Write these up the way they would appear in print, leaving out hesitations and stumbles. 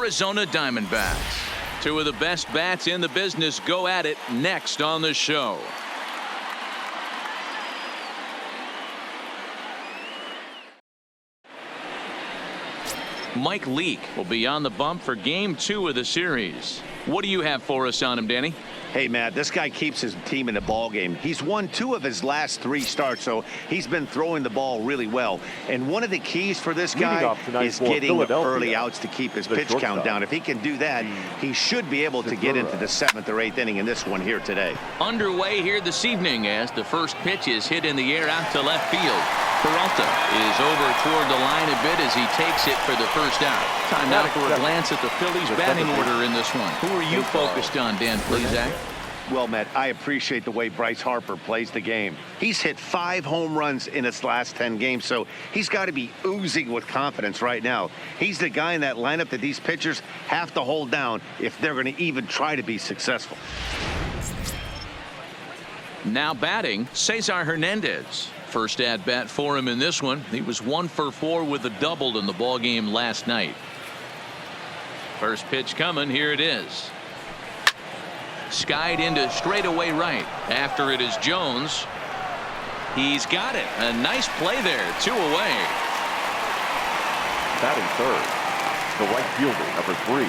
Arizona Diamondbacks. Two of the best bats in the business go at it next on the show. Mike Leake will be on the bump for game 2 of the series. What do you have for us on him, Danny? Hey, Matt, this guy keeps his team in the ball game. He's won 2 of his last 3 starts, so he's been throwing the ball really well. And one of the keys for this guy is getting early outs to keep his pitch count down. If he can do that, he should be able to get into the 7th or 8th inning in this one here today. Underway here this evening as the first pitch is hit in the air out to left field. Peralta is over toward the line a bit as he takes it for the first out. Time now for a glance at the Phillies batting order in this one. Who are you focused on, Dan Plesac? Well, Matt, I appreciate the way Bryce Harper plays the game. He's hit 5 home runs in his last 10 games, so he's got to be oozing with confidence right now. He's the guy in that lineup that these pitchers have to hold down if they're going to even try to be successful. Now batting, Cesar Hernandez. First at bat for him in this one. He was 1 for 4 with a double in the ball game last night. First pitch coming. Here it is. Skied into straightaway right. After it is Jones. He's got it. A nice play there. 2 away. Batting third, the right fielder, number 3.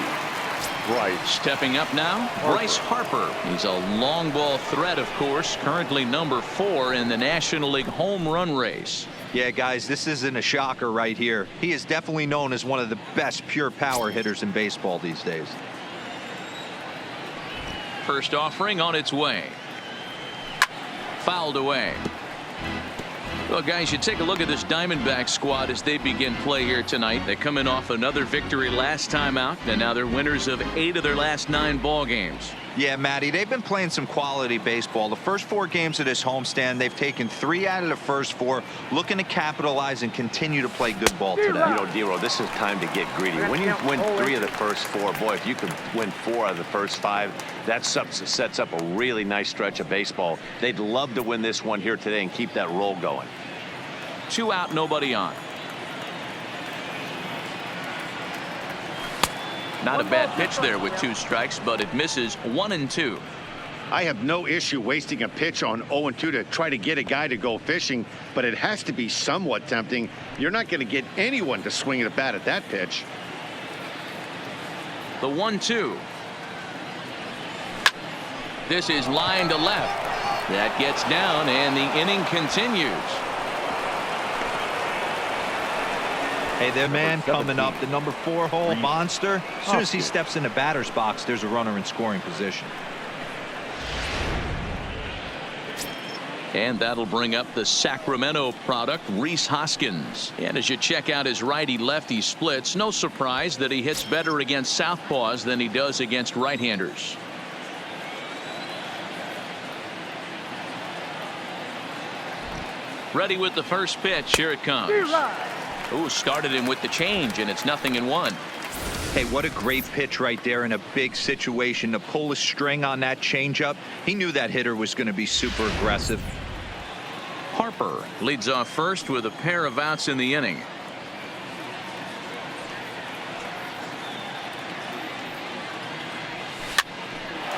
Bryce. Stepping up now, Bryce Harper. He's a long ball threat, of course, currently number 4 in the National League home run race. Yeah, guys, this isn't a shocker right here. He is definitely known as one of the best pure power hitters in baseball these days. First offering on its way. Fouled away. Well, guys, you take a look at this Diamondback squad as they begin play here tonight. They come in off another victory last time out, and now they're winners of 8 of their last 9 ball games. Yeah, Matty, they've been playing some quality baseball. The first 4 games of this homestand, they've taken 3 out of the first 4, looking to capitalize and continue to play good ball today. You know, Dero, this is time to get greedy. When you win 3 of the first 4, boy, if you can win 4 out of the first 5, that sets up a really nice stretch of baseball. They'd love to win this one here today and keep that roll going. 2 out, nobody on. Not a bad pitch there with 2 strikes, but it misses 1 and 2. I have no issue wasting a pitch on 0-2 to try to get a guy to go fishing, but it has to be somewhat tempting. You're not going to get anyone to swing the bat at that pitch. The 1-2. This is line to left. That gets down, and the inning continues. Hey, their man coming up, the number 4 hole monster. As soon as he steps in the batter's box, there's a runner in scoring position. And that'll bring up the Sacramento product, Rhys Hoskins. And as you check out his righty-lefty splits, no surprise that he hits better against southpaws than he does against right-handers. Ready with the first pitch. Here it comes. Ooh, started him with the change, and it's 0-1. Hey, what a great pitch right there in a big situation to pull a string on that changeup. He knew that hitter was going to be super aggressive. Harper leads off first with a pair of outs in the inning.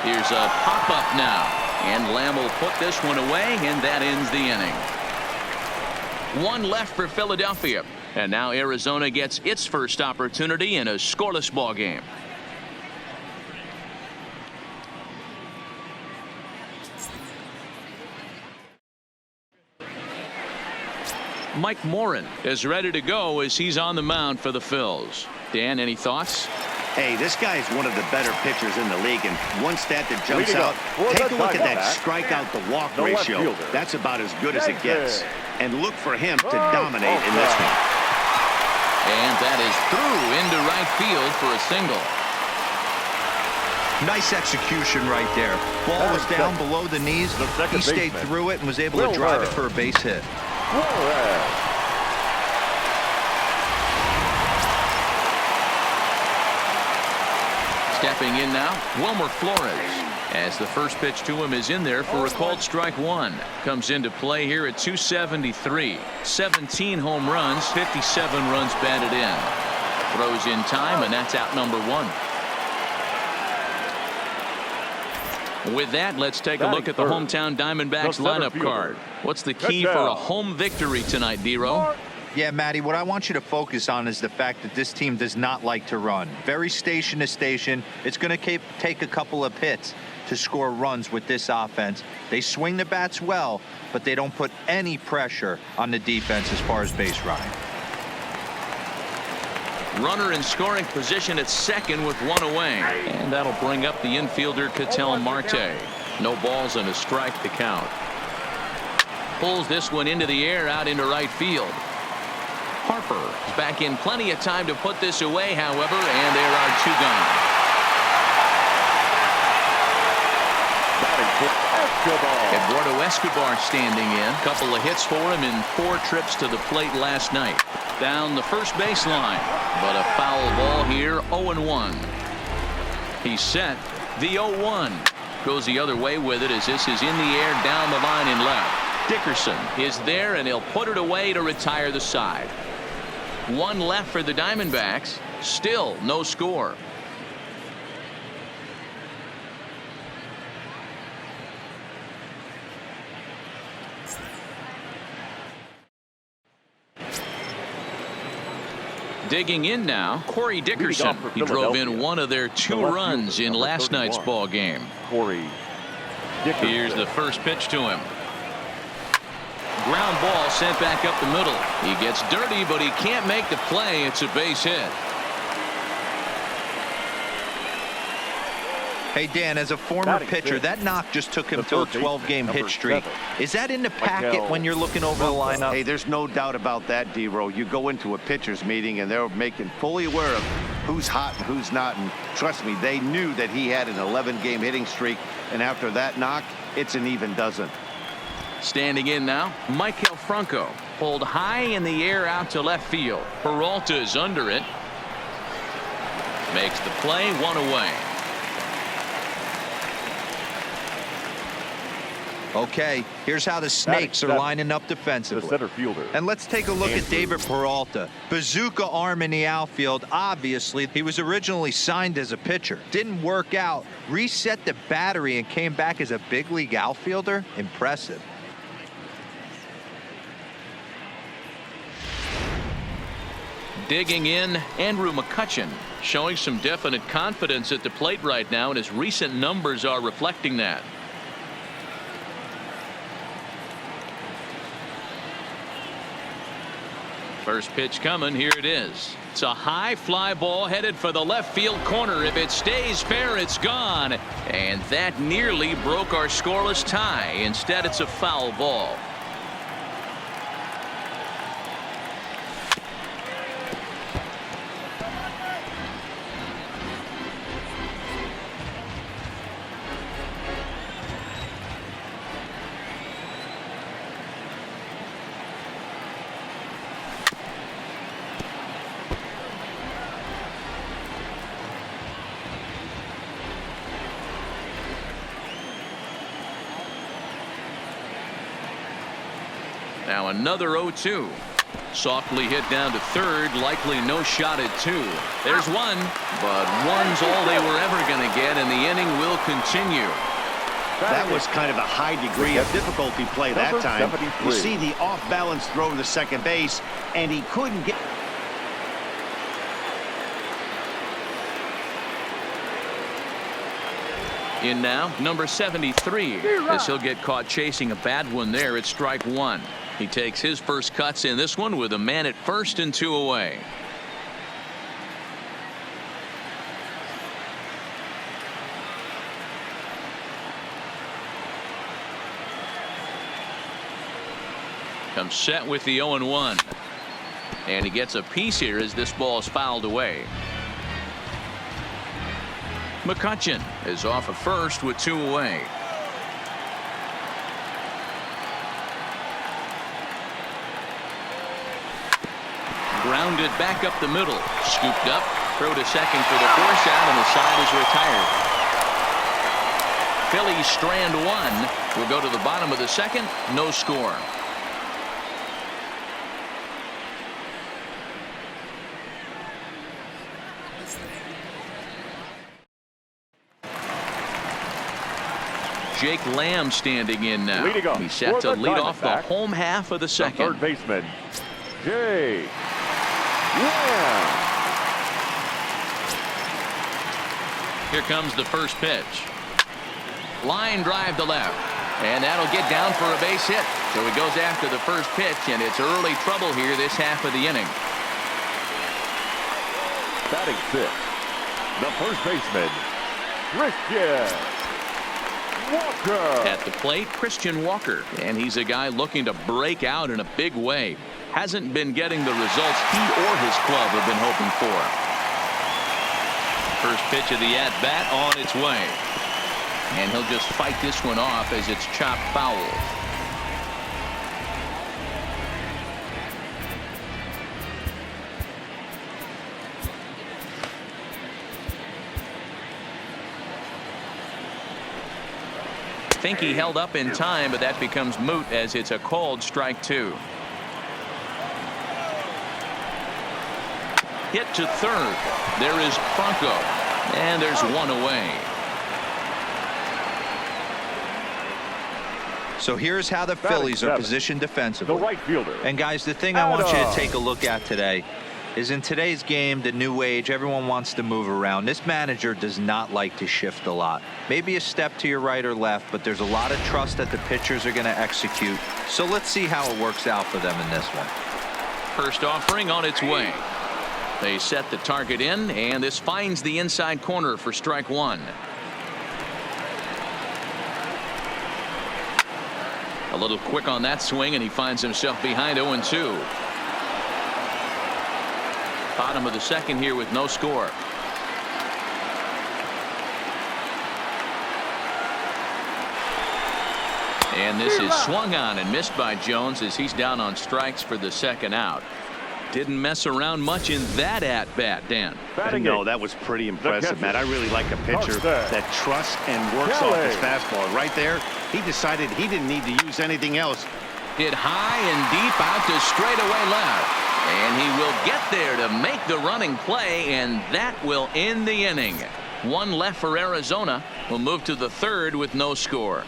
Here's a pop-up now, and Lamb will put this one away, and that ends the inning. 1 left for Philadelphia. And now Arizona gets its first opportunity in a scoreless ball game. Mike Morin is ready to go as he's on the mound for the Phils. Dan, any thoughts? Hey, this guy is one of the better pitchers in the league, and one stat that jumps out, take a look at that strikeout to walk ratio. That's about as good as it gets. And look for him to dominate in this one. And that is through into right field for a single. Nice execution right there. Ball was down below the knees. He stayed through it and was able to drive it for a base hit. Stepping in now, Wilmer Flores. As the first pitch to him is in there for a called strike 1. Comes into play here at 273. 17 home runs, 57 runs batted in. Throws in time, and that's out number 1. With that, let's take a look at the hometown Diamondbacks lineup card. What's the key for a home victory tonight, D-Row? Yeah, Matty, what I want you to focus on is the fact that this team does not like to run. Very station to station. It's going to take a couple of hits to score runs with this offense. They swing the bats well, but they don't put any pressure on the defense as far as base running. Runner in scoring position at second with 1 away. And that'll bring up the infielder Ketel Marte. No balls and a strike to count. Pulls this one into the air out into right field. Harper is back in plenty of time to put this away, however, and there are 2 gone. Eduardo Escobar standing in. Couple of hits for him in 4 trips to the plate last night. Down the first baseline, but a foul ball here. 0-1. He's set. The 0-1 goes the other way with it as this is in the air down the line and left. Dickerson is there, and he'll put it away to retire the side. 1 left for the Diamondbacks. Still no score. Digging in now, Corey Dickerson. He drove in 1 of their 2 runs in last night's ball game. Here's the first pitch to him. Ground ball sent back up the middle. He gets dirty, but he can't make the play. It's a base hit. Hey, Dan, as a former pitcher, that knock just took him to a 12-game hit streak. Is that in the packet when you're looking over the lineup? Hey, there's no doubt about that, D-Row. You go into a pitcher's meeting, and they're making fully aware of who's hot and who's not. And trust me, they knew that he had an 11-game hitting streak. And after that knock, it's an even dozen. Standing in now, Michael Franco. Pulled high in the air out to left field. Peralta is under it. Makes the play. 1 away. Okay, here's how the Snakes are lining up defensively. The center fielder. And let's take a look at David Peralta. Bazooka arm in the outfield. Obviously, he was originally signed as a pitcher. Didn't work out. Reset the battery and came back as a big league outfielder. Impressive. Digging in, Andrew McCutchen, showing some definite confidence at the plate right now, and his recent numbers are reflecting that. First pitch coming. Here it is. It's a high fly ball headed for the left field corner. If it stays fair, it's gone. And that nearly broke our scoreless tie. Instead, it's a foul ball. Now another 0-2. Softly hit down to third. Likely no shot at 2. There's 1, but 1's all they were ever going to get, and the inning will continue. That was kind of a high degree of difficulty play that time. 73. You see the off-balance throw to second base, and he couldn't get. In now, number 73. As he'll get caught chasing a bad one there, it's strike 1. He takes his first cuts in this one with a man at first and 2 away. Comes set with the 0-1. And he gets a piece here as this ball is fouled away. McCutchen is off at first with 2 away. Grounded back up the middle. Scooped up. Throw to second for the force out, and the side is retired. Phillies strand 1. We'll go to the bottom of the second. No score. Jake Lamb standing in now. He's set for to the lead off the Diamondbacks, home half of the second. third baseman, Jake Lamb. Here comes the first pitch. Line drive to left. And that'll get down for a base hit. So he goes after the first pitch, and it's early trouble here this half of the inning. Batting fifth, the first baseman, Christian Walker. At the plate, Christian Walker. And he's a guy looking to break out in a big way. Hasn't been getting the results he or his club have been hoping for. First pitch of the at-bat on its way. And he'll just fight this one off as it's chopped foul. I think he held up in time, but that becomes moot as it's a called strike two. Hit to third. There is Franco. And there's one away. So here's how the Phillies are positioned defensively. The right fielder. And guys, the thing I want you to take a look at today is in today's game, the new age, everyone wants to move around. This manager does not like to shift a lot. Maybe a step to your right or left, but there's a lot of trust that the pitchers are going to execute. So let's see how it works out for them in this one. First offering on its way. They set the target in, and this finds the inside corner for strike one. A little quick on that swing, and he finds himself behind 0-2. Bottom of the second here with no score. And this is swung on and missed by Jones as he's down on strikes for the second out. Didn't mess around much in that at-bat, Dan. No, that was pretty impressive, Matt. I really like a pitcher that trusts and works off his fastball. Right there, he decided he didn't need to use anything else. Hit high and deep out to straightaway left. And he will get there to make the running play, and that will end the inning. One left for Arizona. Will move to the third with no score.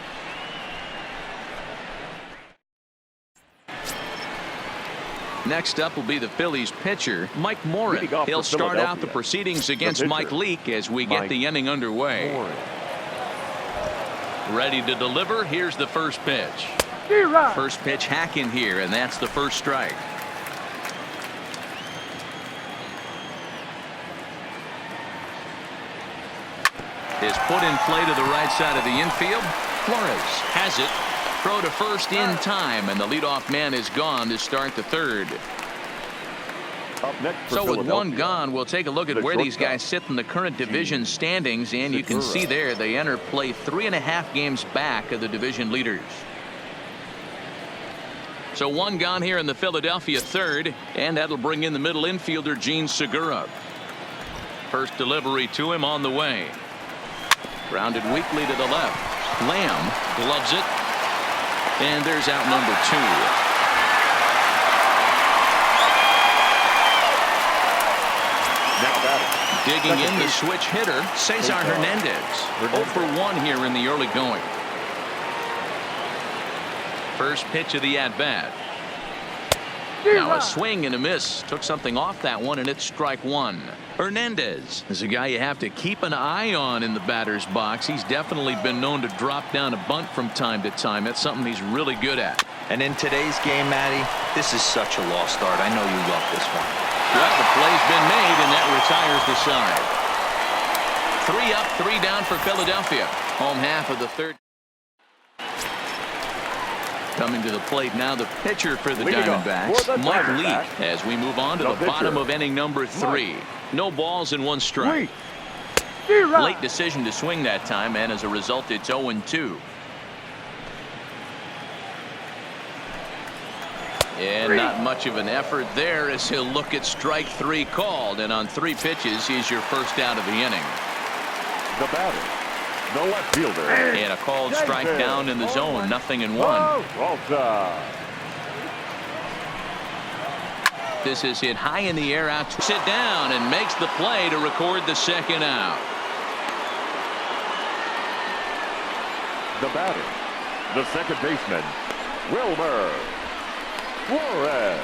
Next up will be the Phillies pitcher, Mike Morin. He'll start out the proceedings against Mike Leake as we get the inning underway. Ready to deliver. Here's the first pitch. First pitch hack in here, and that's the first strike. Is put in play to the right side of the infield. Flores has it. Throw to first in time, and the leadoff man is gone to start the third. So with one gone, we'll take a look at where these guys sit in the current division standings, and you can see there they enter play 3.5 games back of the division leaders. So one gone here in the Philadelphia third, and that'll bring in the middle infielder Gene Segura. First delivery to him on the way. Grounded weakly to the left. Lamb gloves it. And there's out number two. Digging in the switch hitter, Cesar Hernandez. 0 for 1 here in the early going. First pitch of the at-bat. Now a swing and a miss. Took something off that one, and it's strike one. Hernandez is a guy you have to keep an eye on in the batter's box. He's definitely been known to drop down a bunt from time to time. That's something he's really good at. And in today's game, Matty, this is such a lost start. I know you love this one. Well, the play's been made, and that retires the side. 3 up, 3 down for Philadelphia. Home half of the third. Coming to the plate now, the pitcher for the Diamondbacks, Mike Leake, as we move on to the bottom of inning number 3. No balls and 1 strike. Late decision to swing that time, and as a result, it's 0-2. And not much of an effort there as he'll look at strike 3 called, and on 3 pitches, he's your first out of the inning. The batter, the left fielder. And a called strike down in the zone, 0-1. This is hit high in the air out to sit down and makes the play to record the second out. The batter, the second baseman, Wilmer Flores.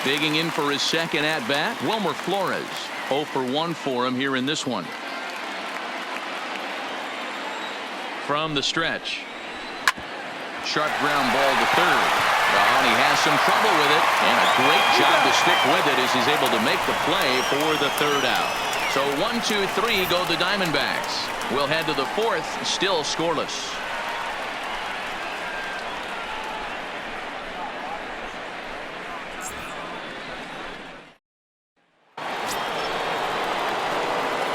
Digging in for his second at-bat, Wilmer Flores. 0 for 1 for him here in this one. From the stretch. Sharp ground ball to third. And he has some trouble with it. And a great job to stick with it as he's able to make the play for the third out. So 1, 2, 3 go the Diamondbacks. We'll head to the fourth, still scoreless.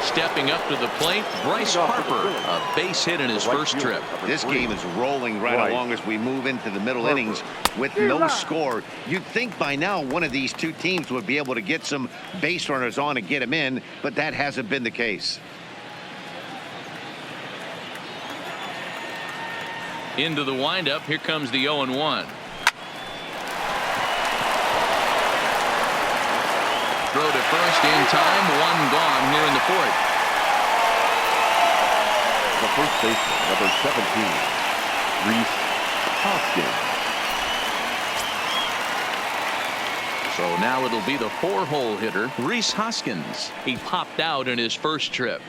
Stepping up to the plate, Bryce Harper, a base hit in his first trip. This game is rolling right along as we move into the middle innings with no score. You'd think by now one of these two teams would be able to get some base runners on and get them in, but that hasn't been the case. Into the windup, here comes the 0-1. Throw to first in time, one gone here in the fourth. The first baseman, number 17, Rhys Hoskins. So now it'll be the 4-hole hitter, Rhys Hoskins. He popped out in his first trip.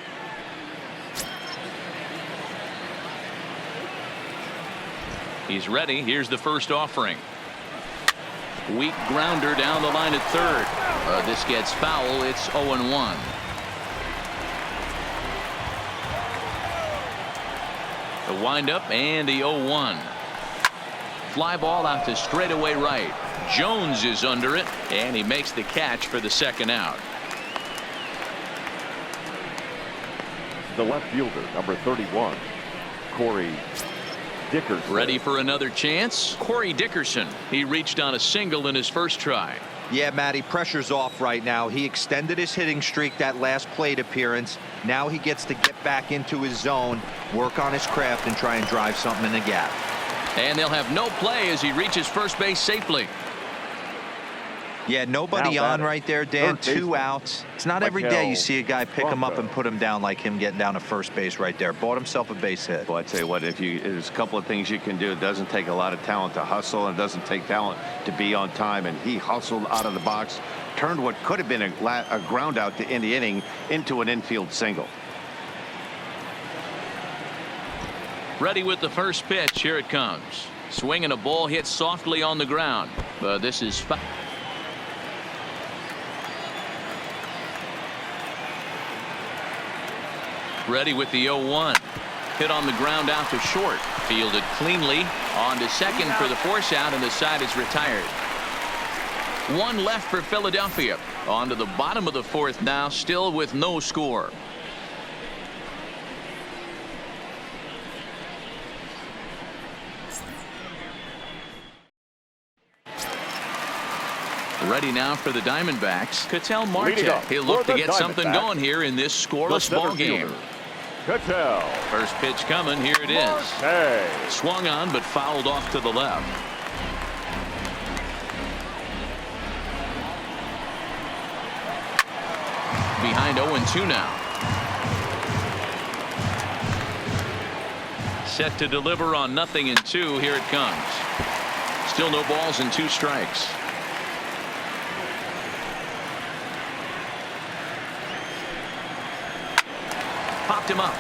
He's ready. Here's the first offering. Weak grounder down the line at third. This gets foul. It's 0-1. The windup and the 0-1. Fly ball out to straightaway right. Jones is under it, and he makes the catch for the second out. The left fielder, number 31, Corey Dickerson. Ready for another chance. Corey Dickerson. He reached on a single in his first try. Yeah, Matty, pressure's off right now. He extended his hitting streak that last plate appearance. Now he gets to get back into his zone, work on his craft, and try and drive something in the gap. And they'll have no play as he reaches first base safely. Yeah, nobody on right there, Dan. 2 outs. It's not every day you see a guy pick him up and put him down like him getting down to first base right there. Bought himself a base hit. Well, I tell you what, there's a couple of things you can do. It doesn't take a lot of talent to hustle, and it doesn't take talent to be on time. And he hustled out of the box, turned what could have been a ground out to end the inning into an infield single. Ready with the first pitch. Here it comes. Swinging a ball hit softly on the ground. But this is foul. Ready with the 0-1. Hit on the ground out to short. Fielded cleanly. On to second for the force out, and the side is retired. 1 left for Philadelphia. On to the bottom of the fourth now, still with no score. Ready now for the Diamondbacks. Ketel Marte. He'll look to get something going here in this scoreless ball game. Ketel. First pitch coming. Here it is. Hey. Swung on but fouled off to the left. Behind 0-2 now. Set to deliver on 0-2. Here it comes. Still no balls and 2 strikes. Popped him up.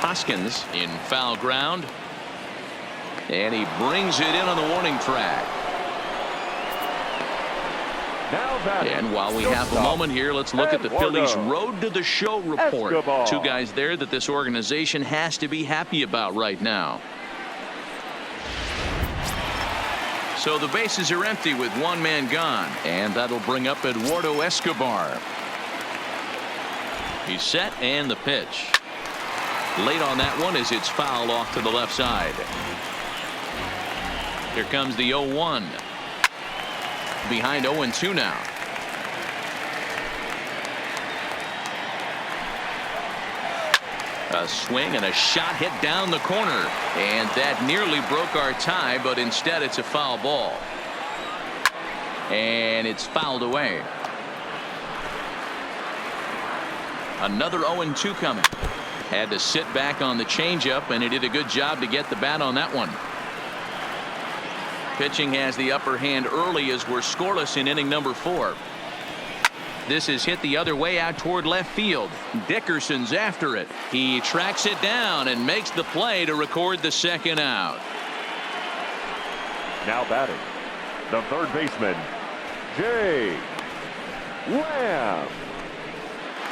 Hoskins in foul ground. And he brings it in on the warning track. And while we have a moment here, let's look at the Phillies' road to the show report. 2 guys there that this organization has to be happy about right now. So the bases are empty with 1 man gone. And that'll bring up Eduardo Escobar. He's set, and the pitch. Late on that one as it's fouled off to the left side. Here comes the 0-1. Behind 0-2 now. A swing and a shot hit down the corner. And that nearly broke our tie, but instead it's a foul ball. And it's fouled away. Another 0-2 coming. Had to sit back on the changeup, and he did a good job to get the bat on that one. Pitching has the upper hand early as we're scoreless in inning number 4. This is hit the other way out toward left field. Dickerson's after it. He tracks it down and makes the play to record the second out. Now batting, the third baseman, Jake Lamb.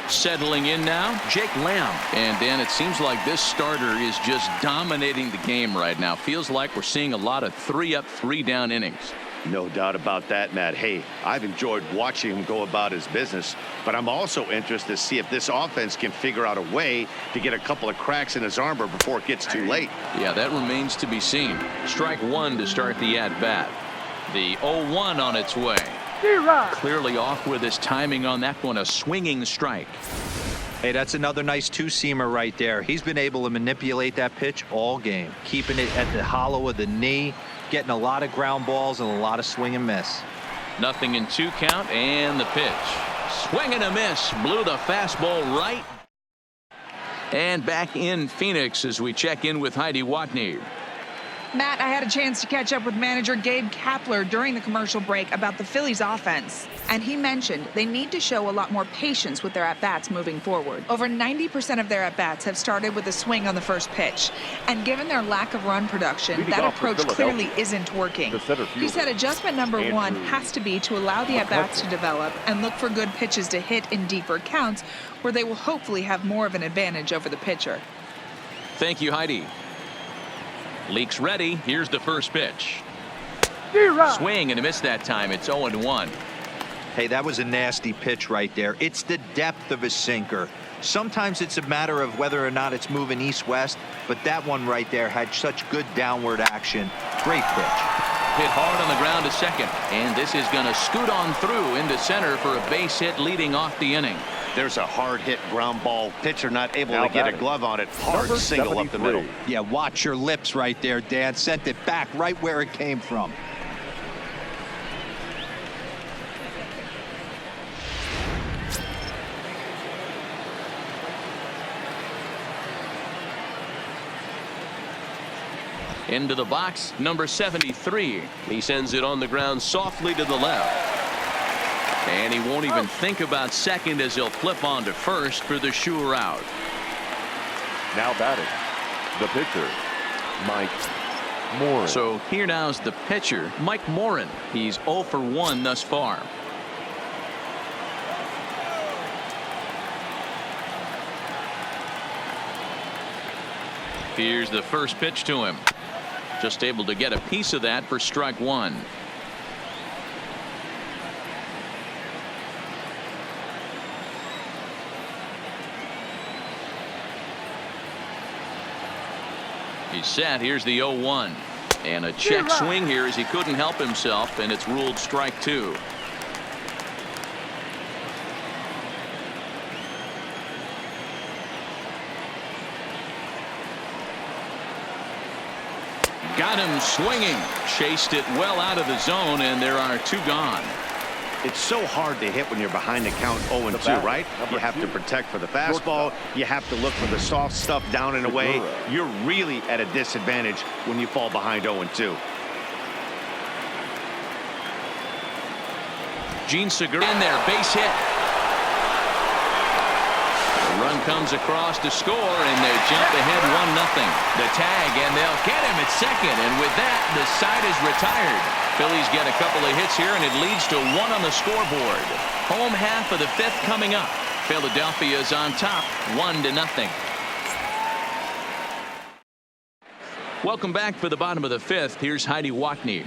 Settling in now, Jake Lamb. And Dan, it seems like this starter is just dominating the game right now. Feels like we're seeing a lot of 3-up, 3-down innings. No doubt about that, Matt. Hey, I've enjoyed watching him go about his business, but I'm also interested to see if this offense can figure out a way to get a couple of cracks in his armor before it gets too late. Yeah, that remains to be seen. Strike one to start the at-bat. The 0-1 on its way. Clearly off with his timing on that one, a swinging strike. Hey, that's another nice two-seamer right there. He's been able to manipulate that pitch all game, keeping it at the hollow of the knee, getting a lot of ground balls and a lot of swing and miss. 0-2 count, and the pitch. Swing and a miss. Blew the fastball right. And back in Phoenix as we check in with Heidi Watney. Matt, I had a chance to catch up with manager Gabe Kapler during the commercial break about the Phillies offense. And he mentioned they need to show a lot more patience with their at-bats moving forward. Over 90% of their at-bats have started with a swing on the first pitch. And given their lack of run production, that approach clearly isn't working. He said adjustment number 1 has to be to allow the at-bats to develop and look for good pitches to hit in deeper counts where they will hopefully have more of an advantage over the pitcher. Thank you, Heidi. Leaks ready. Here's the first pitch. Swing and a miss that time. It's 0-1. Hey, that was a nasty pitch right there. It's the depth of a sinker. Sometimes it's a matter of whether or not it's moving east-west, but that one right there had such good downward action. Great pitch. Hit hard on the ground to second, and this is going to scoot on through into center for a base hit leading off the inning. There's a hard hit ground ball. Pitcher not able to get a glove on it. Hard single up the middle. Yeah, watch your lips right there, Dan. Sent it back right where it came from. Into the box, number 73. He sends it on the ground softly to the left. And he won't even think about second as he'll flip on to first for the sure out. Now batting, the pitcher, Mike Morin. So here now's the pitcher, Mike Morin. He's 0 for 1 thus far. Here's the first pitch to him. Just able to get a piece of that for strike one. He's set. Here's the 0-1. And a check swing here as he couldn't help himself, and it's ruled strike two. Got him swinging. Chased it well out of the zone, and there are two gone. It's so hard to hit when you're behind the count 0-2, right? You have to protect for the fastball. You have to look for the soft stuff down and away. You're really at a disadvantage when you fall behind 0-2. Gene Segura in there, base hit. The run comes across to score, and they jump ahead 1-0. The tag, and they'll get him at second, and with that, the side is retired. Phillies get a couple of hits here, and it leads to 1 on the scoreboard. Home half of the 5th coming up. Philadelphia is on top, 1-0. Welcome back for the bottom of the 5th. Here's Heidi Watney.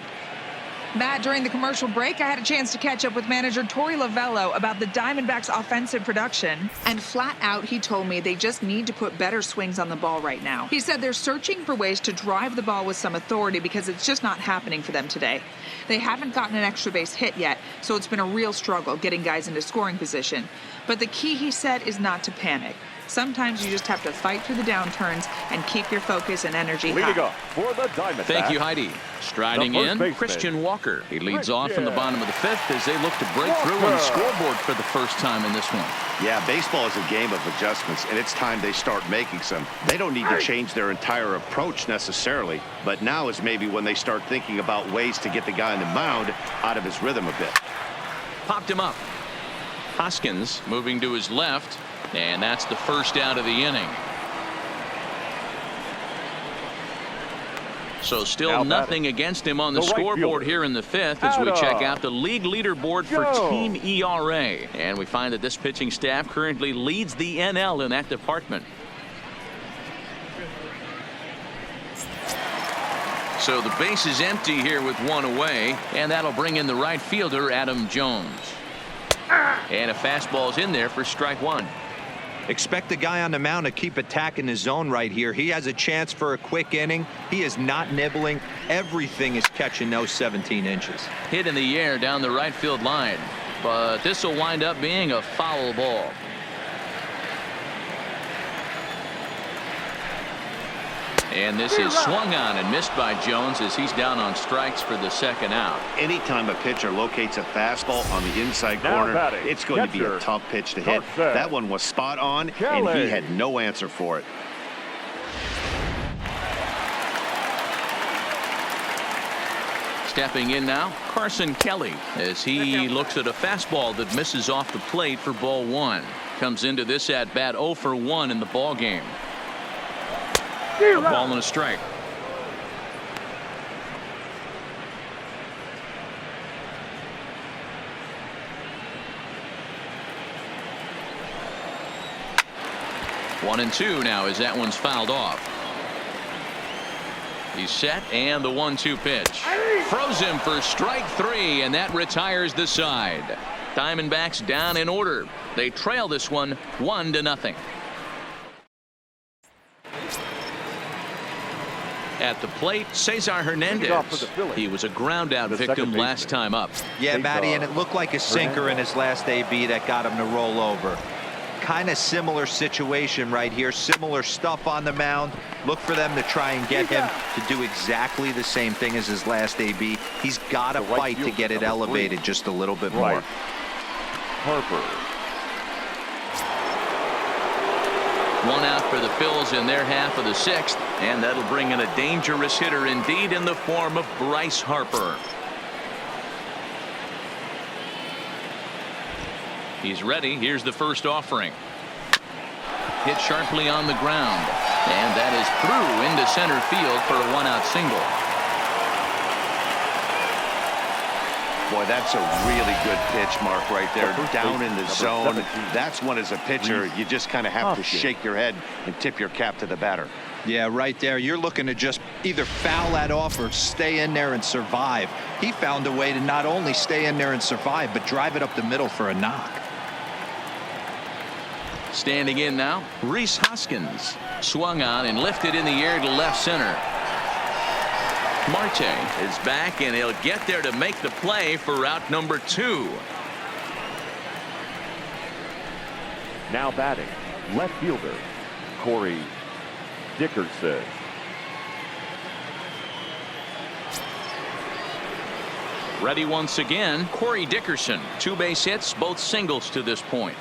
Matt, during the commercial break, I had a chance to catch up with manager Torey Lovello about the Diamondbacks' offensive production. And flat out, he told me they just need to put better swings on the ball right now. He said they're searching for ways to drive the ball with some authority because it's just not happening for them today. They haven't gotten an extra base hit yet, so it's been a real struggle getting guys into scoring position. But the key, he said, is not to panic. Sometimes you just have to fight through the downturns and keep your focus and energy high. Leading up for the Diamondbacks. Thank you, Heidi. Striding in, baseman, Christian Walker. He leads off from the bottom of the fifth as they look to break through on the scoreboard for the first time in this one. Yeah, baseball is a game of adjustments, and it's time they start making some. They don't need to change their entire approach necessarily, but now is maybe when they start thinking about ways to get the guy on the mound out of his rhythm a bit. Popped him up. Hoskins moving to his left, and that's the first out of the inning. So still nothing against him on the scoreboard here in the fifth as we check out the league leaderboard for team ERA. And we find that this pitching staff currently leads the NL in that department. So the base is empty here with one away, and that'll bring in the right fielder, Adam Jones. And a fastball's in there for strike one. Expect the guy on the mound to keep attacking his zone right here. He has a chance for a quick inning. He is not nibbling. Everything is catching those 17 inches. Hit in the air down the right field line, but this will wind up being a foul ball. And this is swung on and missed by Jones as he's down on strikes for the second out. Anytime a pitcher locates a fastball on the inside corner, it's going to be a tough pitch to hit. That one was spot on, and he had no answer for it. Stepping in now, Carson Kelly, as he looks at a fastball that misses off the plate for ball one. Comes into this at bat 0 for 1 in the ball game. A ball and a strike. One and two now as that one's fouled off. He's set, and the 1-2 pitch. Froze him for strike three, and that retires the side. Diamondbacks down in order. They trail this one 1-0. At the plate, Cesar Hernandez. He was a ground out victim last time up. Yeah, Matty, and it looked like a sinker in his last AB that got him to roll over. Kind of similar situation right here. Similar stuff on the mound. Look for them to try and get him to do exactly the same thing as his last AB. He's got to fight to get it elevated just a little bit more. Harper. One out for the Phils in their half of the sixth, and that'll bring in a dangerous hitter indeed in the form of Bryce Harper. He's ready. Here's the first offering. Hit sharply on the ground, and that is through into center field for a one-out single. Boy, that's a really good pitch, Mark, right there. Down in the zone. That's when, as a pitcher, you just kind of have to shake your head and tip your cap to the batter. Yeah, right there. You're looking to just either foul that off or stay in there and survive. He found a way to not only stay in there and survive, but drive it up the middle for a knock. Standing in now, Rhys Hoskins. Swung on and lifted in the air to left center. Marte is back, and he'll get there to make the play for route number 2. Now batting, left fielder, Corey Dickerson. Ready once again, Corey Dickerson. 2 base hits, both singles to this point.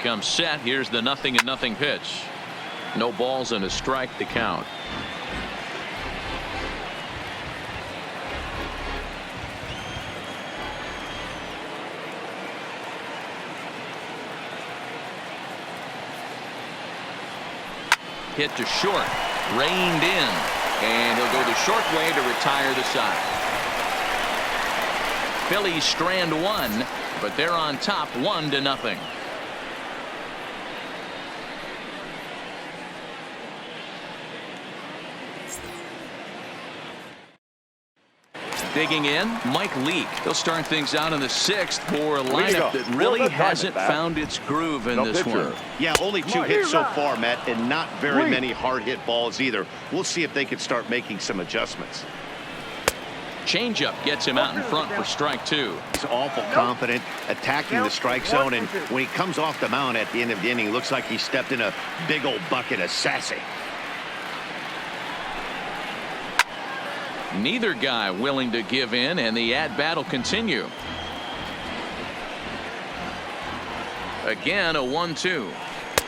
Comes set. Here's the 0-0 pitch. No balls and a strike to count. Hit to short, reined in, and he'll go the short way to retire the side. Phillies strand one, but they're on top 1-0. Digging in, Mike Leake. He'll start things out in the 6th for a lineup that really hasn't found its groove in this one. Yeah, only 2 hits so far, Matt, and not very many hard hit balls either. We'll see if they can start making some adjustments. Changeup gets him out in front for strike 2. He's awful confident attacking the strike zone, and when he comes off the mound at the end of the inning, looks like he stepped in a big old bucket of sassy. Neither guy willing to give in, and the at-bat will continue. Again, a 1-2.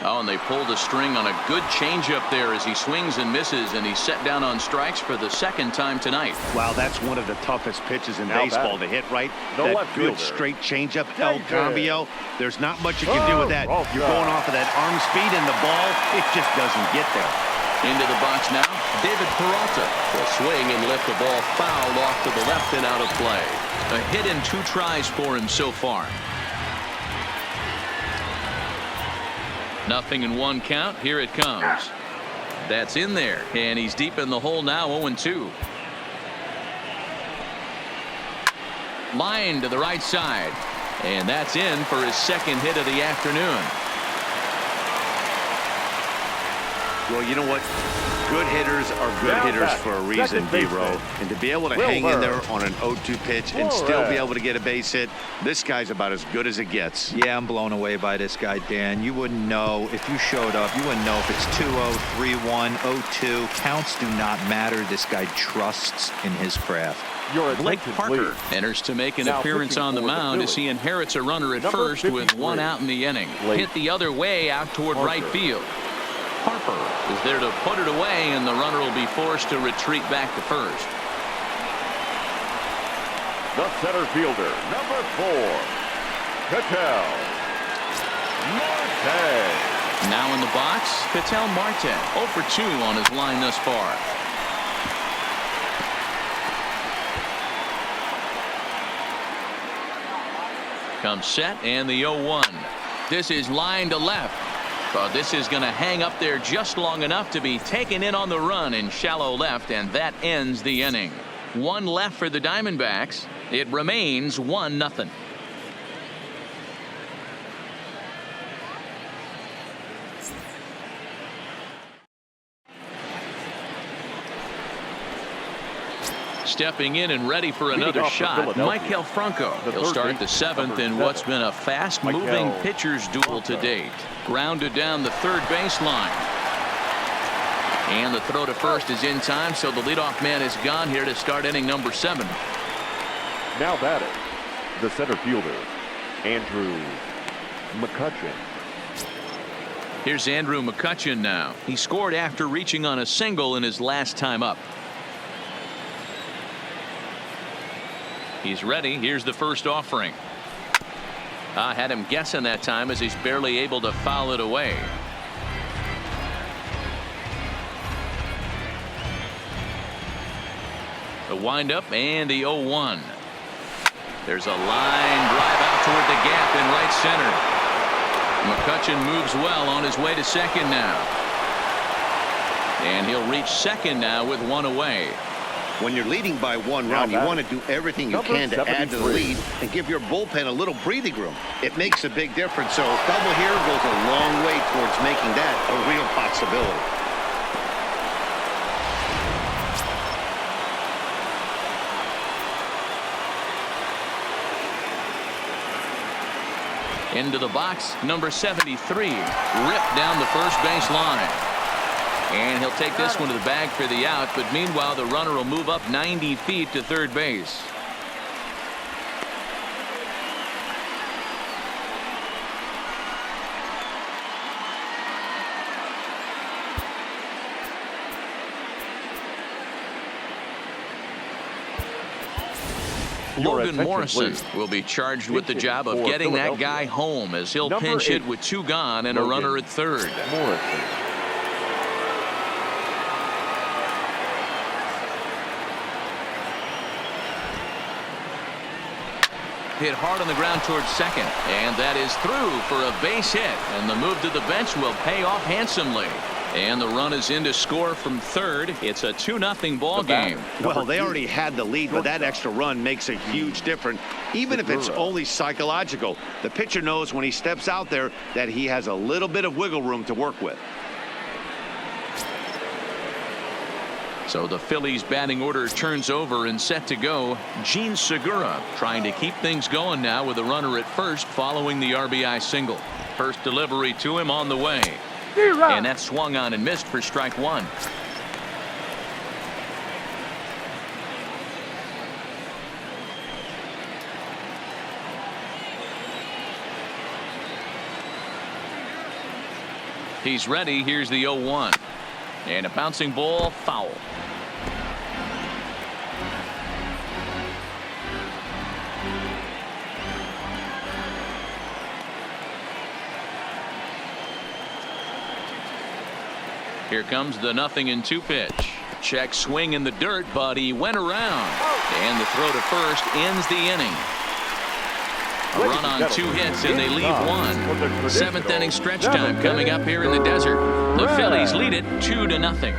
Oh, and they pulled the string on a good changeup there as he swings and misses, and he's set down on strikes for the 2nd time tonight. Wow, that's one of the toughest pitches in baseball to hit, right? That good straight changeup, El Cambio. There's not much you can do with that. You're going off of that arm speed, and the ball, it just doesn't get there. Into the box now, David Peralta will swing and lift the ball foul off to the left and out of play. A hit in 2 tries for him so far. Nothing in 1 count. Here it comes. That's in there, and he's deep in the hole now. 0-2. Line to the right side, and that's in for his 2nd hit of the afternoon. Well, you know what? Good hitters are good hitters for a reason, D-Row. And to be able to hang in there on an 0-2 pitch and still be able to get a base hit, this guy's about as good as it gets. Yeah, I'm blown away by this guy, Dan. You wouldn't know if you showed up. You wouldn't know if it's 2-0, 3-1, 0-2. Counts do not matter. This guy trusts in his craft. Blake Parker enters to make an appearance on the mound as he inherits a runner at first with 1 out in the inning. Hit the other way out toward right field. Harper is there to put it away, and the runner will be forced to retreat back to first. The center fielder, number 4, Ketel Marte. Now in the box, Ketel Marte, 0 for 2 on his line thus far. Comes set, and the 0-1. This is line to left. But this is going to hang up there just long enough to be taken in on the run in shallow left, and that ends the inning. 1 left for the Diamondbacks. It remains 1-0. Stepping in and ready for another shot, Maikel Franco. He'll start the 7th in what's been a fast-moving pitcher's duel to date. Grounded down the 3rd baseline. And the throw to first is in time, so the leadoff man is gone here to start inning number 7. Now batting, the center fielder, Andrew McCutchen. Here's Andrew McCutchen now. He scored after reaching on a single in his last time up. He's ready. Here's the first offering. I had him guessing that time as he's barely able to foul it away. The windup and the 0-1. There's a line drive out toward the gap in right center. McCutchen moves well on his way to second now. And he'll reach second now with 1 away. When you're leading by 1 run, you want to do everything you can to add to the lead and give your bullpen a little breathing room. It makes a big difference. So double here goes a long way towards making that a real possibility. Into the box, number 73, ripped down the first base line. And he'll take this one to the bag for the out, but meanwhile the runner will move up 90 feet to third base. Logan Morrison will be charged with the job of getting that guy home as he'll pinch hit with 2 gone and a runner at third. Morrison. Hit hard on the ground towards second, and that is through for a base hit, and the move to the bench will pay off handsomely. And the run is in to score from third. It's a 2-0 ball game. Well, they already had the lead, but that extra run makes a huge difference, even if it's only psychological. The pitcher knows when he steps out there that he has a little bit of wiggle room to work with. So the Phillies batting order turns over and set to go. Gene Segura trying to keep things going now with a runner at first following the RBI single. First delivery to him on the way. And that swung on and missed for strike one. He's ready. Here's the 0-1. And a bouncing ball, foul. Here comes the 0-2 pitch. Check swing in the dirt, but he went around. And the throw to first ends the inning. A run on 2 hits and they leave one. 7th inning stretch time coming up here in the desert. The Phillies lead it 2-0.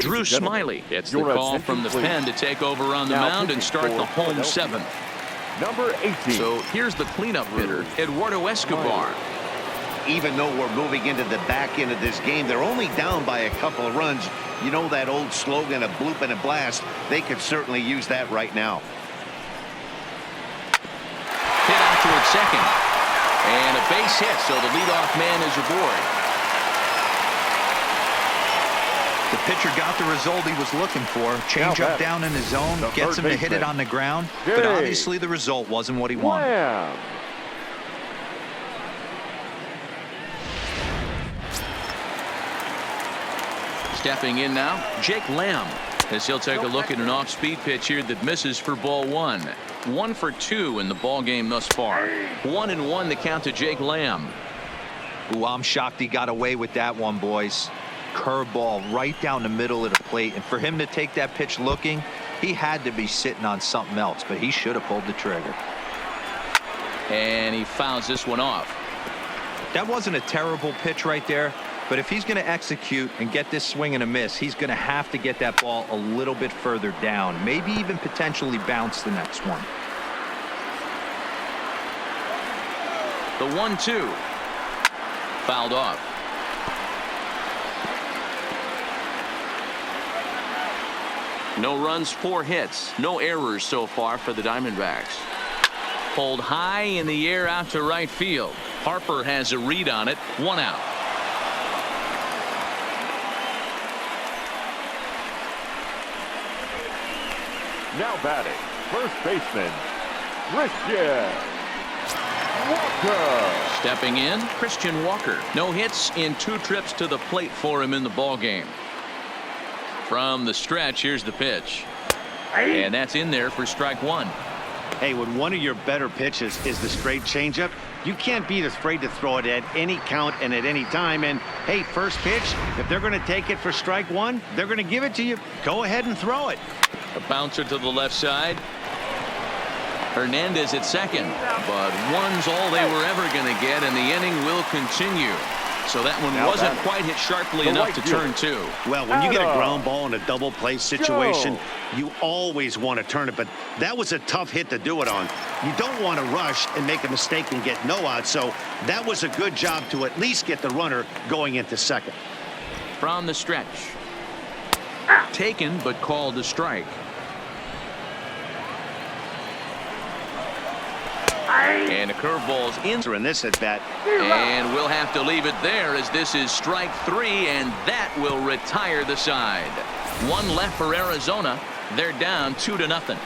Drew Smiley gets the call from the pen to take over on the mound and start the home 7th. Number 18. So here's the cleanup hitter, Eduardo Escobar. Even though we're moving into the back end of this game, they're only down by a couple of runs. You know that old slogan, a bloop and a blast. They could certainly use that right now. Hit out towards second. And a base hit, so the leadoff man is aboard. The pitcher got the result he was looking for. Change up down in the zone, gets him to hit it on the ground. But obviously the result wasn't what he wanted. Stepping in now, Jake Lamb, as he'll take a look at an off-speed pitch here that misses for ball 1. 1 for 2 in the ball game thus far. 1-1 the count to Jake Lamb. Ooh, I'm shocked he got away with that one, boys. Curveball right down the middle of the plate, and for him to take that pitch looking, he had to be sitting on something else, but he should have pulled the trigger. And he fouls this one off. That wasn't a terrible pitch right there, but if he's going to execute and get this swing and a miss, he's going to have to get that ball a little bit further down, maybe even potentially bounce the next one. The 1-2 fouled off. No runs, 4 hits, no errors so far for the Diamondbacks. Pulled high in the air out to right field. Harper has a read on it. 1 out. Now batting, first baseman, Christian Walker. Stepping in, Christian Walker. No hits in 2 trips to the plate for him in the ball game. From the stretch, here's the pitch. And that's in there for strike 1. Hey, when one of your better pitches is the straight changeup, you can't be afraid to throw it at any count and at any time. And hey, first pitch, if they're going to take it for strike 1, they're going to give it to you. Go ahead and throw it. A bouncer to the left side. Hernandez at second, but 1's all they were ever going to get, and the inning will continue. So that one wasn't quite hit sharply enough to turn 2. Well, when you get a ground ball in a double play situation, you always want to turn it, but that was a tough hit to do it on. You don't want to rush and make a mistake and get no out, so that was a good job to at least get the runner going into second. From the stretch. Taken, but called a strike. And a curveball's in this at bat. And we'll have to leave it there as this is strike 3, and that will retire the side. 1 left for Arizona. They're down 2-0.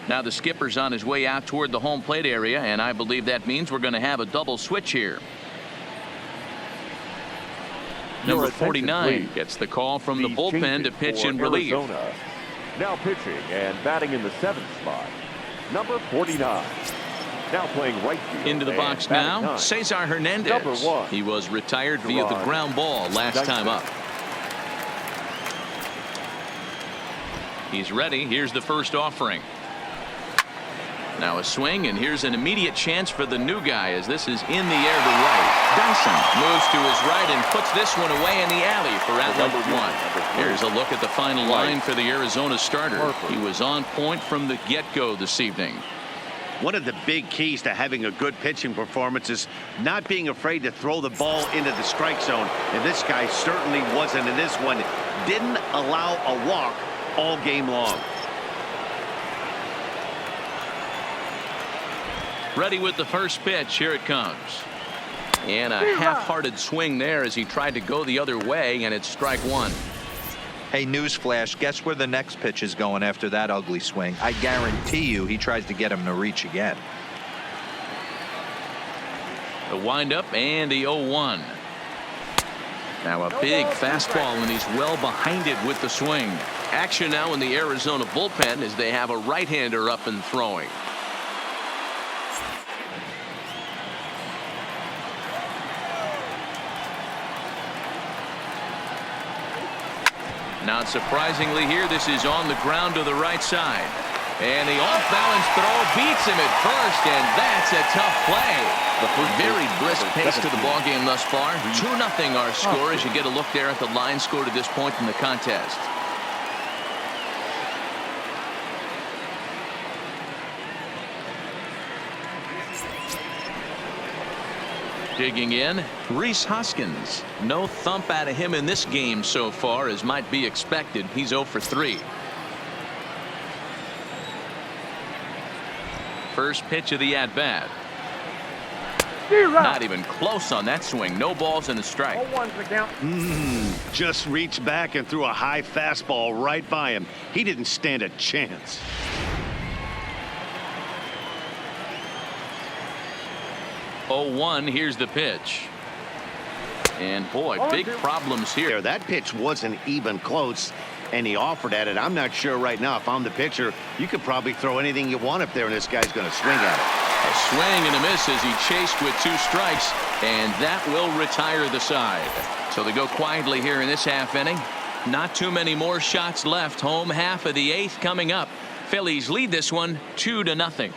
Now the skipper's on his way out toward the home plate area, and I believe that means we're going to have a double switch here. Number 49 gets the call from the bullpen to pitch in relief. Arizona. Now pitching and batting in the 7th spot, number 49. Now playing right field. Into the box now, Cesar Hernandez. Number 1. He was retired via the ground ball last time up. He's ready. Here's the first offering. Now a swing, and here's an immediate chance for the new guy as this is in the air to right. Dyson moves to his right and puts this one away in the alley for out number 1. Here's a look at the final line for the Arizona starter. He was on point from the get-go this evening. One of the big keys to having a good pitching performance is not being afraid to throw the ball into the strike zone. And this guy certainly wasn't in this one. Didn't allow a walk all game long. Ready with the first pitch. Here it comes. And a half-hearted swing there as he tried to go the other way, and it's strike 1. Hey, newsflash, guess where the next pitch is going after that ugly swing? I guarantee you he tries to get him to reach again. The windup and the 0-1. Now a big fastball, and he's well behind it with the swing. Action now in the Arizona bullpen as they have a right-hander up and throwing. Not surprisingly here, this is on the ground to the right side. And the off-balance throw beats him at first, and that's a tough play. Very brisk pace to the ballgame thus far. 2-0 our score as you get a look there at the line score to this point in the contest. Digging in, Rhys Hoskins. No thump out of him in this game so far, as might be expected. He's 0 for 3. First pitch of the at-bat. Not even close on that swing. No balls in the strike. Just reached back and threw a high fastball right by him. He didn't stand a chance. Here's the pitch. And boy, big problems here. That pitch wasn't even close, and he offered at it. I'm not sure right now if I'm the pitcher. You could probably throw anything you want up there, and this guy's going to swing at it. A swing and a miss as he chased with 2 strikes, and that will retire the side. So they go quietly here in this half inning. Not too many more shots left. Home half of the 8th coming up. Phillies lead this one 2-0.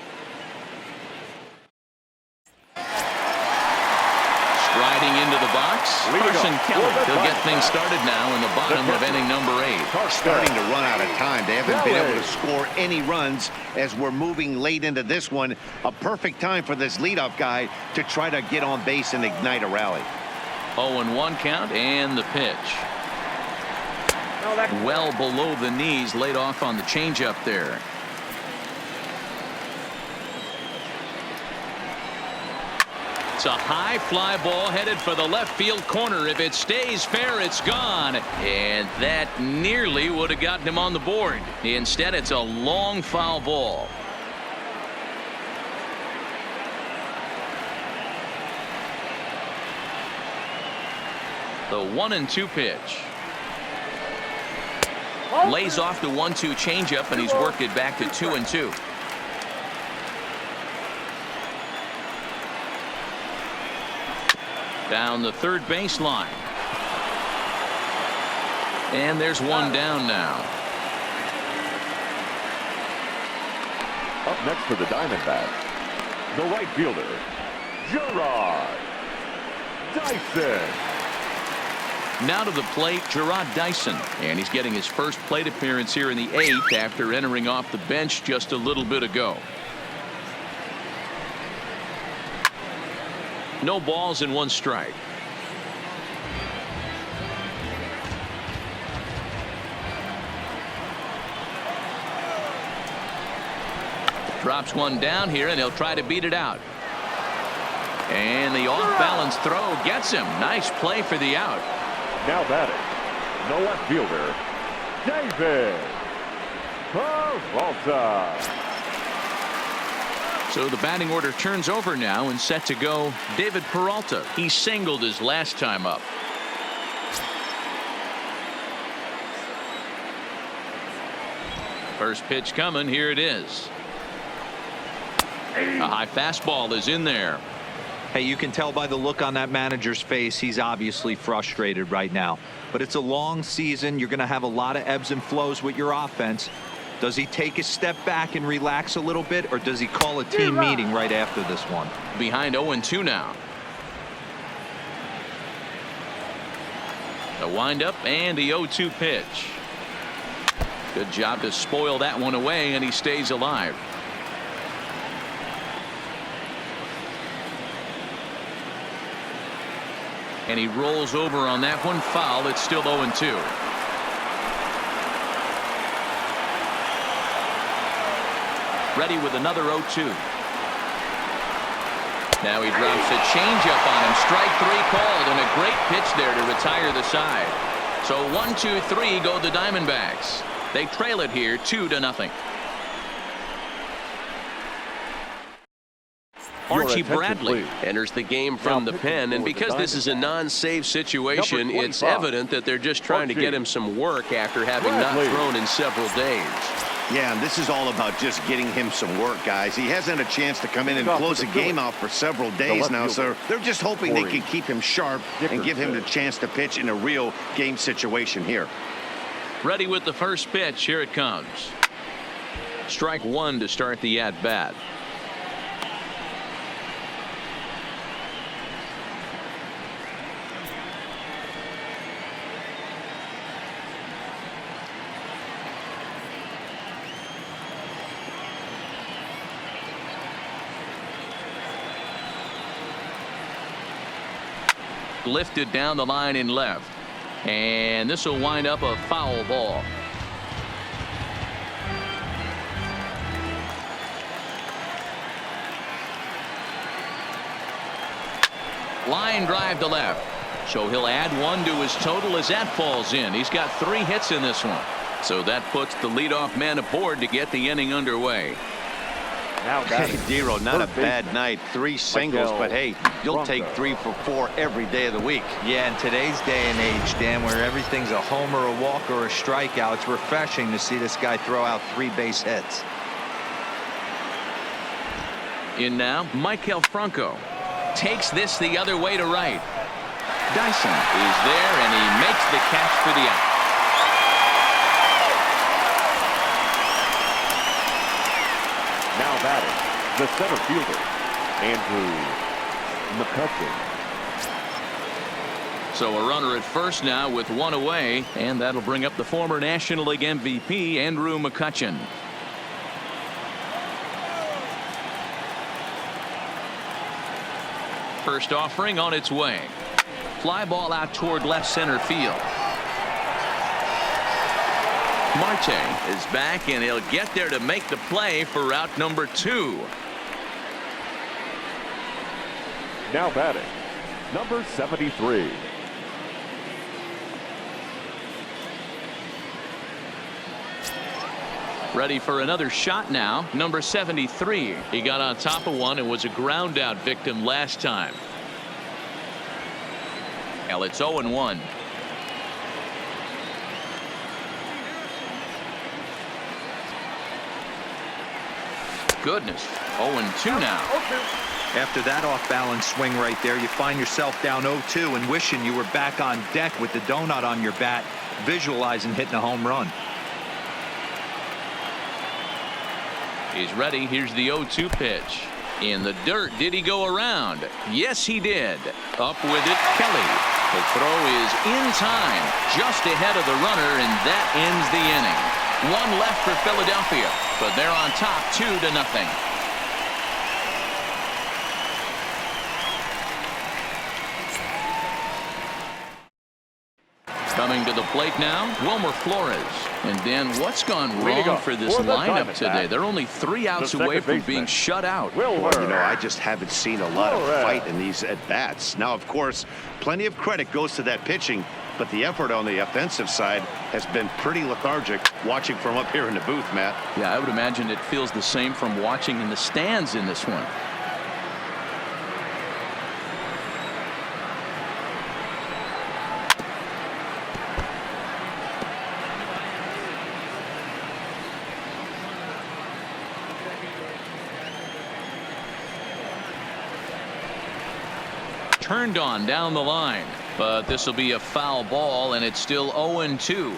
Striding into the box, Carson Kelly. He'll get things started now in the bottom of inning number 8. Starting to run out of time. They haven't been able to score any runs as we're moving late into this one. A perfect time for this leadoff guy to try to get on base and ignite a rally. 0-1 count, and the pitch. Well below the knees, laid off on the changeup there. It's a high fly ball headed for the left field corner. If it stays fair, it's gone. And that nearly would have gotten him on the board. Instead, it's a long foul ball. The 1-2 pitch. Lays off the 1-2 changeup, and he's worked it back to 2-2. Down the third baseline. And there's one down now. Up next for the Diamondbacks, the right fielder, Gerard Dyson. Now to the plate, Gerard Dyson. And he's getting his first plate appearance here in the 8th after entering off the bench just a little bit ago. No balls and 1 strike. Drops one down here, and he'll try to beat it out. And the off-balance throw gets him. Nice play for the out. Now batting, the left fielder, David Peralta. So the batting order turns over now, and set to go David Peralta. He singled his last time up. First pitch coming. Here it is. A high fastball is in there. Hey, you can tell by the look on that manager's face, he's obviously frustrated right now. But it's a long season. You're going to have a lot of ebbs and flows with your offense. Does he take a step back and relax a little bit, or does he call a team meeting right after this one? Behind 0-2 now. The windup and the 0-2 pitch. Good job to spoil that one away, and he stays alive. And he rolls over on that one. Foul. It's still 0-2. Ready with another 0-2. Now he drops a changeup on him. Strike three called, and a great pitch there to retire the side. So 1-2-3 go the Diamondbacks. They trail it here 2-0. Archie Bradley enters the game from the pen, and because this is a non-save situation, it's evident that they're just trying to get him some work after having not thrown in several days. Yeah, and this is all about just getting him some work, guys. He hasn't had a chance to come in and close the game out for several days now, so they're just hoping they can keep him sharp and give him the chance to pitch in a real game situation here. Ready with the first pitch. Here it comes. Strike one to start the at-bat. Lifted down the line in left, and this will wind up a foul ball. Line drive to left, so he'll add one to his total as that falls in. He's got 3 hits in this one, so that puts the leadoff man aboard to get the inning underway. Hey, Dero, not a bad night. 3 singles, but hey, you'll take 3 for 4 every day of the week. Yeah, in today's day and age, Dan, where everything's a homer, a walk, or a strikeout, it's refreshing to see this guy throw out 3 base hits. In now, Michael Franco takes this the other way to right. Dyson is there, and he makes the catch for the out. Now batting, the center fielder, Andrew McCutcheon. So a runner at first now with 1 away, and that'll bring up the former National League MVP, Andrew McCutcheon. First offering on its way. Fly ball out toward left center field. Marte is back, and he'll get there to make the play for route number 2. Now batting, number 73. Ready for another shot now. Number 73. He got on top of one and was a ground out victim last time. Well, it's 0-1. Goodness. 0-2 now. After that off-balance swing right there, you find yourself down 0-2 and wishing you were back on deck with the donut on your bat, visualizing hitting a home run. He's ready. Here's the 0-2 pitch. In the dirt. Did he go around? Yes, he did. Up with it, Kelly. The throw is in time, just ahead of the runner, and that ends the inning. 1 left for Philadelphia, but they're on top 2-0. Coming to the plate now, Wilmer Flores. And Dan, what's gone wrong for this lineup today? They're only 3 outs away from being shut out. Well, you know, I just haven't seen a lot of fight in these at-bats. Now, of course, plenty of credit goes to that pitching, but the effort on the offensive side has been pretty lethargic watching from up here in the booth, Matt. Yeah, I would imagine it feels the same from watching in the stands in this one. turned on down the line, but this will be a foul ball, and it's still 0-2.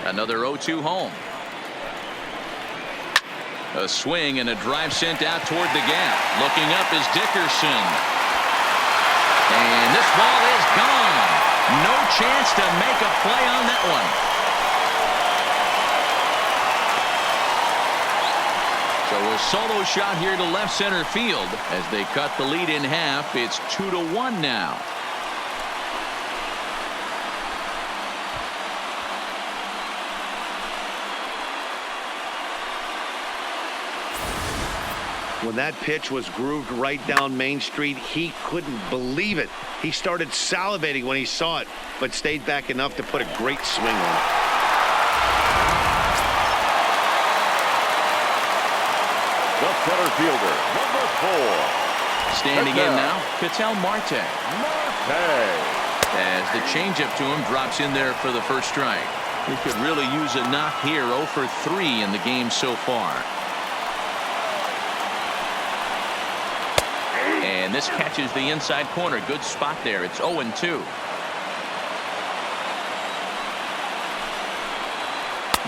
Another 0-2 home. A swing and a drive sent out toward the gap. Looking up is Dickerson. And this ball is gone. No chance to make a play on that one. So a solo shot here to left center field as they cut the lead in half. It's 2-1 now. When that pitch was grooved right down Main Street, he couldn't believe it. He started salivating when he saw it, but stayed back enough to put a great swing on it. The center fielder, number 4. Standing in now, Ketel Marte. As the changeup to him drops in there for the first strike. He could really use a knock here. 0 for 3 in the game so far. And this catches the inside corner. Good spot there. It's 0-2.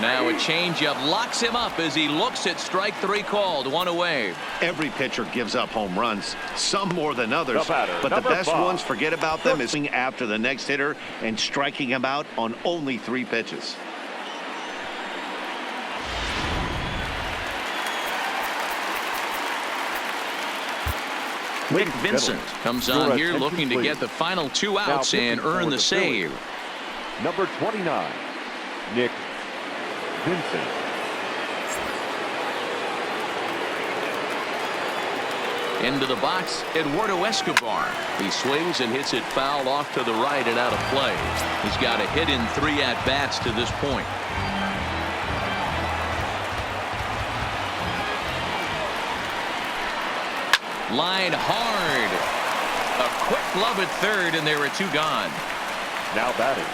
Now a changeup locks him up as he looks at strike 3 called. 1 away. Every pitcher gives up home runs, some more than others, batter, but the best 5. ones, forget about them, is after the next hitter and striking him out on only 3 pitches. Nick Vincent comes on here looking to get the final 2 outs and earn the save. Number 29, Nick Vincent. Into the box, Eduardo Escobar. He swings and hits it foul off to the right and out of play. He's got a hit in 3 at-bats to this point. Line hard. A quick glove at third, and there are 2 gone. Now batting,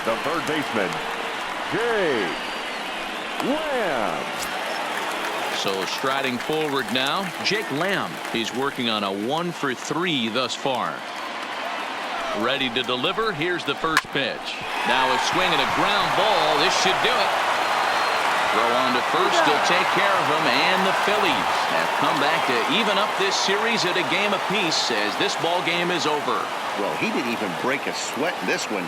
the third baseman, Jake Lamb. So striding forward now, Jake Lamb. He's working on a 1 for 3 thus far. Ready to deliver. Here's the first pitch. Now a swing and a ground ball. This should do it. Throw on to first. He'll take care of him, and the Phillies have come back to even up this series at a game apiece as this ball game is over. Well, he didn't even break a sweat in this one.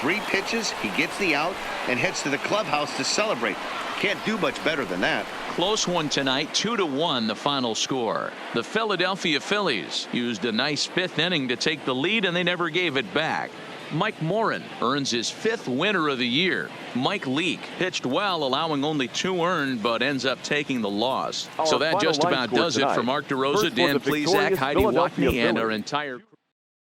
3 pitches, he gets the out and heads to the clubhouse to celebrate. Can't do much better than that. Close one tonight, 2-1 the final score. The Philadelphia Phillies used a nice 5th inning to take the lead, and they never gave it back. Mike Morin earns his 5th winner of the year. Mike Leake pitched well, allowing only 2 earned, but ends up taking the loss. So that just about does it for Mark DeRosa, Dan Plesac, Heidi Watney, and our entire